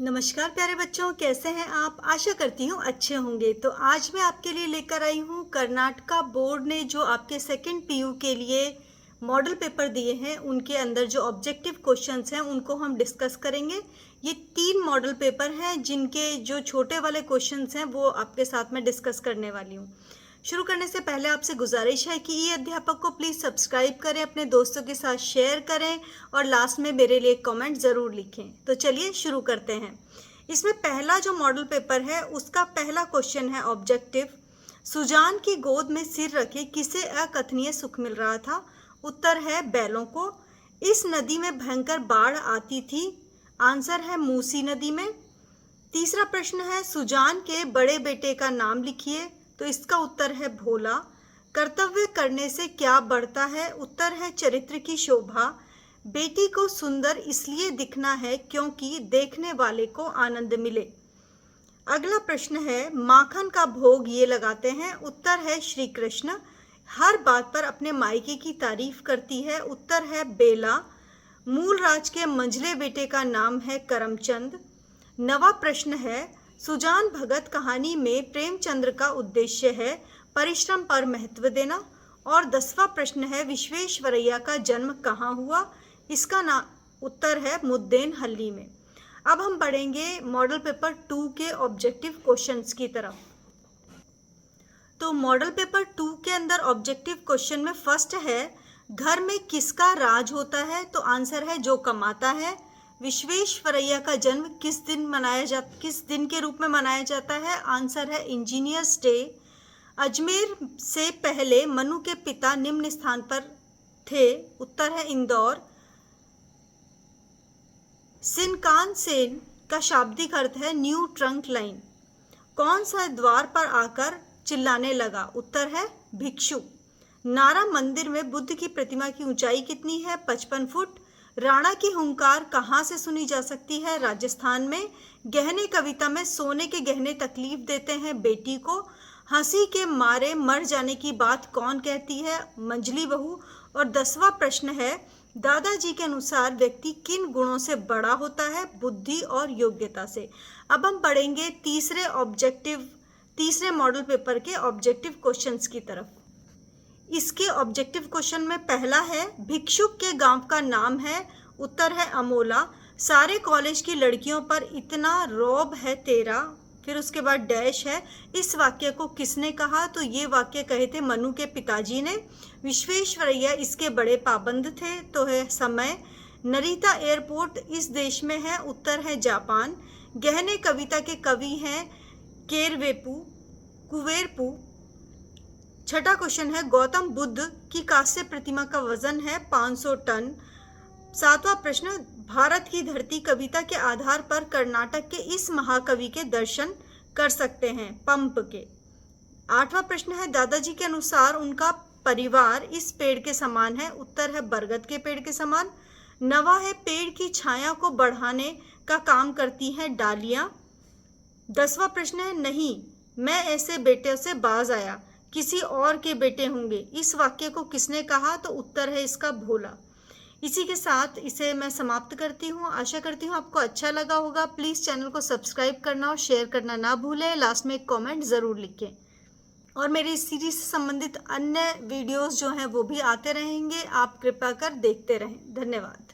नमस्कार प्यारे बच्चों, कैसे हैं आप। आशा करती हूँ अच्छे होंगे। तो आज मैं आपके लिए लेकर आई हूँ कर्नाटका बोर्ड ने जो आपके सेकंड पीयू के लिए मॉडल पेपर दिए हैं, उनके अंदर जो ऑब्जेक्टिव क्वेश्चंस हैं उनको हम डिस्कस करेंगे। ये 3 मॉडल पेपर हैं जिनके जो छोटे वाले क्वेश्चंस हैं वो आपके साथ में डिस्कस करने वाली हूँ। शुरू करने से पहले आपसे गुजारिश है कि ये अध्यापक को प्लीज़ सब्सक्राइब करें, अपने दोस्तों के साथ शेयर करें और लास्ट में मेरे लिए कमेंट ज़रूर लिखें। तो चलिए शुरू करते हैं। इसमें पहला जो मॉडल पेपर है उसका पहला क्वेश्चन है ऑब्जेक्टिव। सुजान की गोद में सिर रखे किसे अकथनीय सुख मिल रहा था। उत्तर है बैलों को। इस नदी में भयंकर बाढ़ आती थी। आंसर है मूसी नदी में। तीसरा प्रश्न है सुजान के बड़े बेटे का नाम लिखिए। तो इसका उत्तर है भोला। कर्तव्य करने से क्या बढ़ता है। उत्तर है चरित्र की शोभा। बेटी को सुंदर इसलिए दिखना है क्योंकि देखने वाले को आनंद मिले। अगला प्रश्न है माखन का भोग ये लगाते हैं। उत्तर है श्री कृष्ण। हर बात पर अपने मायके की तारीफ करती है। उत्तर है बेला। मूलराज के मंझले बेटे का नाम है करमचंद। नवा प्रश्न है सुजान भगत कहानी में प्रेमचंद्र का उद्देश्य है परिश्रम पर महत्व देना। और 10वां प्रश्न है विश्वेश्वरैया का जन्म कहाँ हुआ। इसका उत्तर है मुद्देनहल्ली में। अब हम बढ़ेंगे मॉडल पेपर 2 के ऑब्जेक्टिव क्वेश्चंस की तरफ। तो मॉडल पेपर 2 के अंदर ऑब्जेक्टिव क्वेश्चन में फर्स्ट है घर में किसका राज होता है। तो आंसर है जो कमाता है। विश्वेश्वरैया का जन्म किस दिन के रूप में मनाया जाता है। आंसर है इंजीनियर्स डे। अजमेर से पहले मनु के पिता निम्न स्थान पर थे। उत्तर है इंदौर। शिनकानसेन का शाब्दिक अर्थ है न्यू ट्रंक लाइन। कौन सा द्वार पर आकर चिल्लाने लगा। उत्तर है भिक्षु। नारा मंदिर में बुद्ध की प्रतिमा की ऊंचाई कितनी है। 55 फुट। राणा की हुंकार कहाँ से सुनी जा सकती है। राजस्थान में। गहने कविता में सोने के गहने तकलीफ देते हैं बेटी को। हंसी के मारे मर जाने की बात कौन कहती है। मंझली बहू। और 10वां प्रश्न है दादाजी के अनुसार व्यक्ति किन गुणों से बड़ा होता है। बुद्धि और योग्यता से। अब हम पढ़ेंगे तीसरे मॉडल पेपर के ऑब्जेक्टिव क्वेश्चंस की तरफ। इसके ऑब्जेक्टिव क्वेश्चन में पहला है भिक्षुक के गांव का नाम है। उत्तर है अमोला। सारे कॉलेज की लड़कियों पर इतना रौब है तेरा। फिर उसके बाद डैश है। इस वाक्य को किसने कहा। तो ये वाक्य कहे थे मनु के पिताजी ने। विश्वेश्वरैया इसके बड़े पाबंद थे। तो है समय। नरीता एयरपोर्ट इस देश में है। उत्तर है जापान। गहने कविता के कवि हैं कुवेरपू। छठा क्वेश्चन है गौतम बुद्ध की कांस्य प्रतिमा का वजन है 500 टन। 7वां प्रश्न भारत की धरती कविता के आधार पर कर्नाटक के इस महाकवि के दर्शन कर सकते हैं पंप के। 8वां प्रश्न है दादाजी के अनुसार उनका परिवार इस पेड़ के समान है। उत्तर है बरगद के पेड़ के समान। 9वां है पेड़ की छाया को बढ़ाने का काम करती हैं डालियां। 10वां प्रश्न है नहीं मैं ऐसे बेटे से बाज आया किसी और के बेटे होंगे। इस वाक्य को किसने कहा। तो उत्तर है इसका भोला। इसी के साथ इसे मैं समाप्त करती हूँ। आशा करती हूँ आपको अच्छा लगा होगा। प्लीज़ चैनल को सब्सक्राइब करना और शेयर करना ना भूलें। लास्ट में एक कमेंट ज़रूर लिखें। और मेरी इस सीरीज से संबंधित अन्य वीडियोस जो हैं वो भी आते रहेंगे। आप कृपया कर देखते रहें। धन्यवाद।